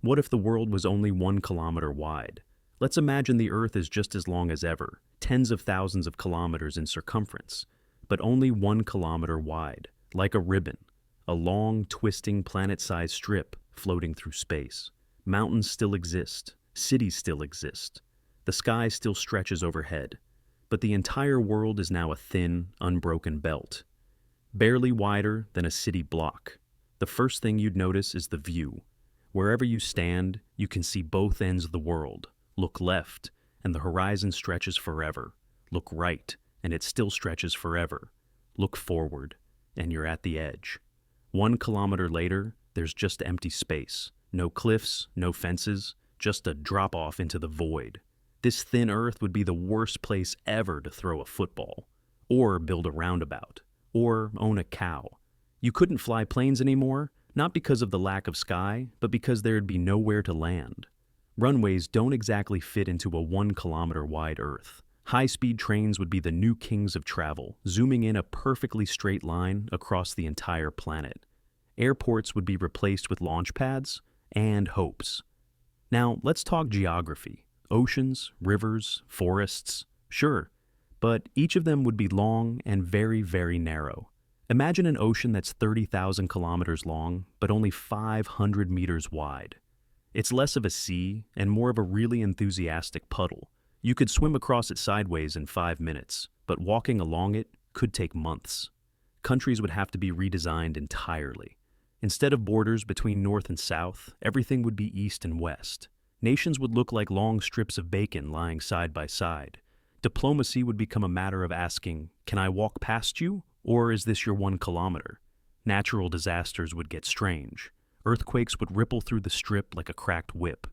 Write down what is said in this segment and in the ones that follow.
What if the world was only 1 kilometer wide? Let's imagine the Earth is just as long as ever, tens of thousands of kilometers in circumference, but only 1 kilometer wide, like a ribbon, a long, twisting, planet-sized strip floating through space. Mountains still exist, cities still exist, the sky still stretches overhead, but the entire world is now a thin, unbroken belt, barely wider than a city block. The first thing you'd notice is the view. Wherever you stand, you can see both ends of the world. Look left, and the horizon stretches forever. Look right, and it still stretches forever. Look forward, and you're at the edge. 1 kilometer later, there's just empty space. No cliffs, no fences, just a drop-off into the void. This thin earth would be the worst place ever to throw a football, or build a roundabout, or own a cow. You couldn't fly planes anymore, not because of the lack of sky, but because there'd be nowhere to land. Runways don't exactly fit into a 1 kilometer wide Earth. High-speed trains would be the new kings of travel, zooming in a perfectly straight line across the entire planet. Airports would be replaced with launch pads and hopes. Now, let's talk geography. Oceans, rivers, forests, sure, but each of them would be long and very, very narrow. Imagine an ocean that's 30,000 kilometers long, but only 500 meters wide. It's less of a sea and more of a really enthusiastic puddle. You could swim across it sideways in 5 minutes, but walking along it could take months. Countries would have to be redesigned entirely. Instead of borders between north and south, everything would be east and west. Nations would look like long strips of bacon lying side by side. Diplomacy would become a matter of asking, "Can I walk past you? Or is this your 1 kilometer?" Natural disasters would get strange. Earthquakes would ripple through the strip like a cracked whip.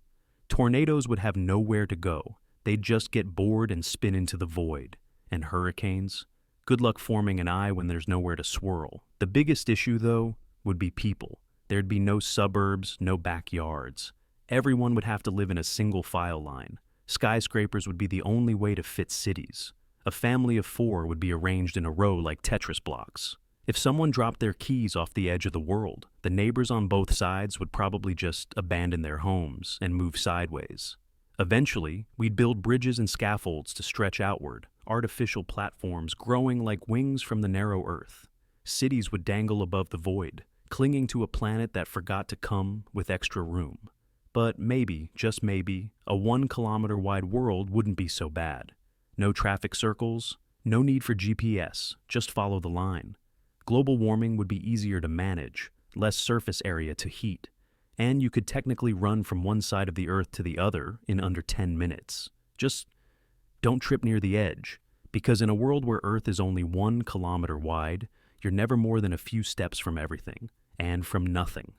Tornadoes would have nowhere to go. They'd just get bored and spin into the void. And hurricanes? Good luck forming an eye when there's nowhere to swirl. The biggest issue, though, would be people. There'd be no suburbs, no backyards. Everyone would have to live in a single file line. Skyscrapers would be the only way to fit cities. A family of 4 would be arranged in a row like Tetris blocks. If someone dropped their keys off the edge of the world, the neighbors on both sides would probably just abandon their homes and move sideways. Eventually, we'd build bridges and scaffolds to stretch outward, artificial platforms growing like wings from the narrow earth. Cities would dangle above the void, clinging to a planet that forgot to come with extra room. But maybe, just maybe, a 1 kilometer wide world wouldn't be so bad. No traffic circles, no need for GPS, just follow the line. Global warming would be easier to manage, less surface area to heat, and you could technically run from one side of the Earth to the other in under 10 minutes. Just don't trip near the edge, because in a world where Earth is only 1 kilometer wide, you're never more than a few steps from everything, and from nothing.